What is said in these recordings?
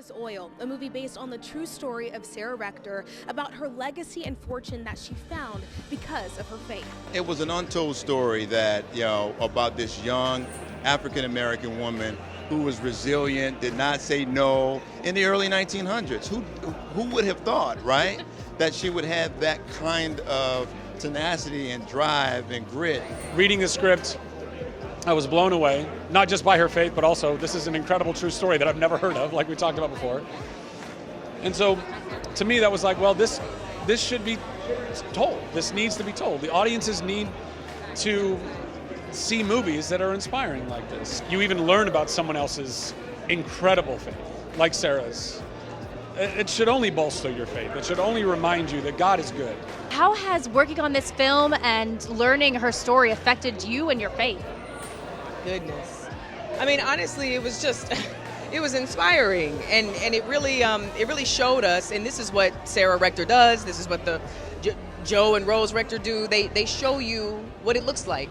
Sarah's Oil, a movie based on the true story of Sarah Rector about her legacy and fortune that she found because of her faith. It was an untold story that, about this young African-American woman who was resilient, did not say no in the early 1900s. Who would have thought, right, that she would have that kind of tenacity and drive and grit? Reading the script, I was blown away, not just by her faith, but also this is an incredible true story that I've never heard of, like we talked about before. And so, to me, that was like, well, this should be told. This needs to be told. The audiences need to see movies that are inspiring like this. You even learn about someone else's incredible faith, like Sarah's. It should only bolster your faith. It should only remind you that God is good. How has working on this film and learning her story affected you and your faith? Goodness. I mean, honestly, it was just, it was inspiring, and it really showed us, and this is what Sarah Rector does, this is what the Joe and Rose Rector do, they show you what it looks like.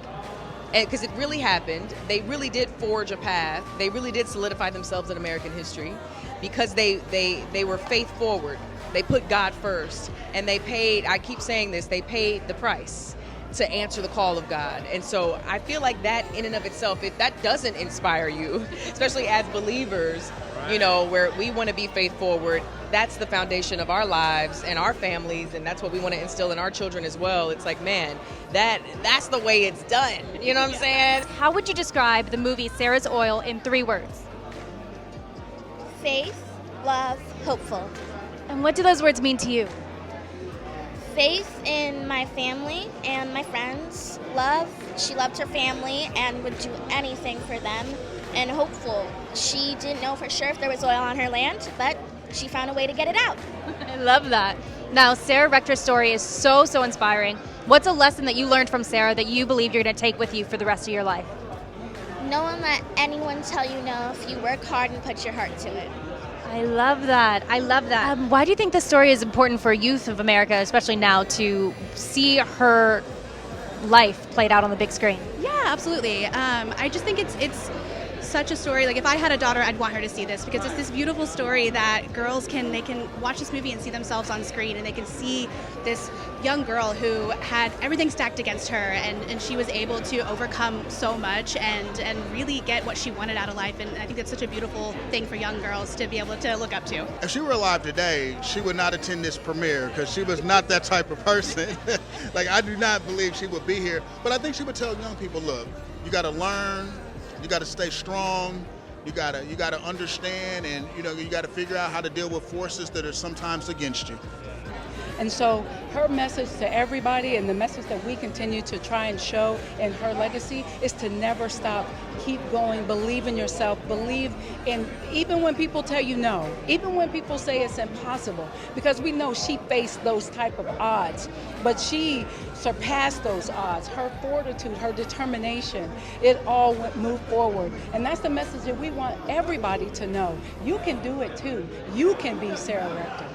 And because it really happened, they really did forge a path, they really did solidify themselves in American history, because they were faith forward, they put God first, and they paid, I keep saying this, they paid the price to answer the call of God. And so I feel like that in and of itself, if that doesn't inspire you, especially as believers, where we want to be faith forward, that's the foundation of our lives and our families, and that's what we want to instill in our children as well. It's like, man, that's the way it's done. You know what I'm saying? How would you describe the movie Sarah's Oil in 3 words? Faith, love, hopeful. And what do those words mean to you? Faith in my family and my friends. Love, she loved her family and would do anything for them. And hopeful, she didn't know for sure if there was oil on her land, but she found a way to get it out. I love that. Now, Sarah Rector's story is so inspiring. What's a lesson that you learned from Sarah that you believe you're going to take with you for the rest of your life? Don't let anyone tell you no if you work hard and put your heart to it. I love that. I love that. Why do you think this story is important for youth of America, especially now, to see her life played out on the big screen? Yeah, absolutely. I just think it's such a story. Like, if I had a daughter, I'd want her to see this, because it's this beautiful story that girls can watch this movie and see themselves on screen, and they can see this young girl who had everything stacked against her, and she was able to overcome so much and really get what she wanted out of life. And I think that's such a beautiful thing for young girls to be able to look up to. If she were alive today, she would not attend this premiere, because she was not that type of person. Like, I do not believe she would be here, but I think she would tell young people, look, you got to learn, you got to stay strong, you got to understand, and you got to figure out how to deal with forces that are sometimes against you. And so her message to everybody, and the message that we continue to try and show in her legacy, is to never stop. Keep going, believe in yourself, believe in, even when people tell you no, even when people say it's impossible, because we know she faced those type of odds, but she surpassed those odds. Her fortitude, her determination, it all moved forward. And that's the message that we want everybody to know. You can do it too. You can be Sarah Rector.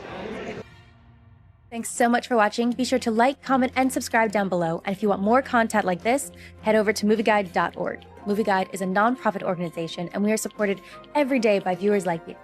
Thanks so much for watching. Be sure to like, comment, and subscribe down below. And if you want more content like this, head over to Movieguide.org. Movieguide is a nonprofit organization, and we are supported every day by viewers like you.